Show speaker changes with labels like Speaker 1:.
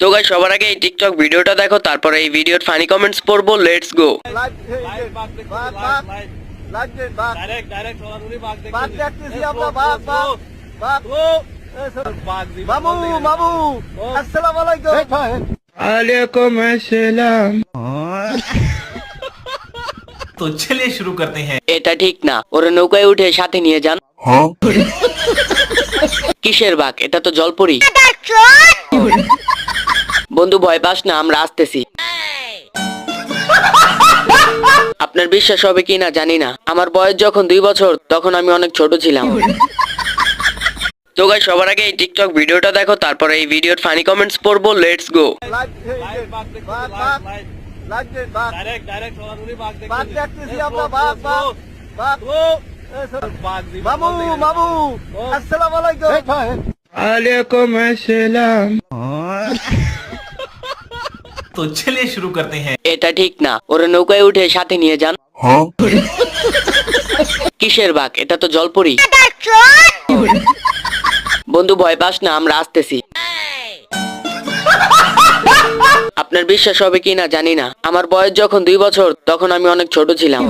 Speaker 1: তো গাইস সবার আগে এই টিকটক ভিডিওটা দেখো, তারপরে এই ভিডিওর ফানি কমেন্টস পড়বো। Let's go.
Speaker 2: वालेकुम अस्सलाम।
Speaker 3: तो चलिए शुरू करते हैं।
Speaker 1: এটা ঠিক না, ওরে নৌকায় উঠে সাথে নিয়ে যান। কিসের বাঘ? এটা তো জলপরি। বন্ধু ভয় পাস না, আমরা আসতেছি। আপনার বিশ্বাস হবে কি না জানি না, আমার বয়স যখন 2 বছর তখন আমি অনেক ছোট ছিলাম। তো গাইস সবার আগে এই টিকটক ভিডিওটা দেখো, তারপরে এই ভিডিওর ফানি কমেন্টস পড়বো। Let's go.
Speaker 2: वालेकुम अस्सलाम।
Speaker 3: तो चलिए शुरू करते हैं।
Speaker 1: এটা ঠিক না, ওরে নৌকায় উঠে সাথে নিয়ে যান। কিসের বাঘ? এটা তো জলপরি। বন্ধু ভয় পাস না, আমরা আসতেছি। আপনার বিশ্বাস হবে কি না জানি না, আমার বয়স যখন 2 বছর তখন আমি অনেক ছোট ছিলাম।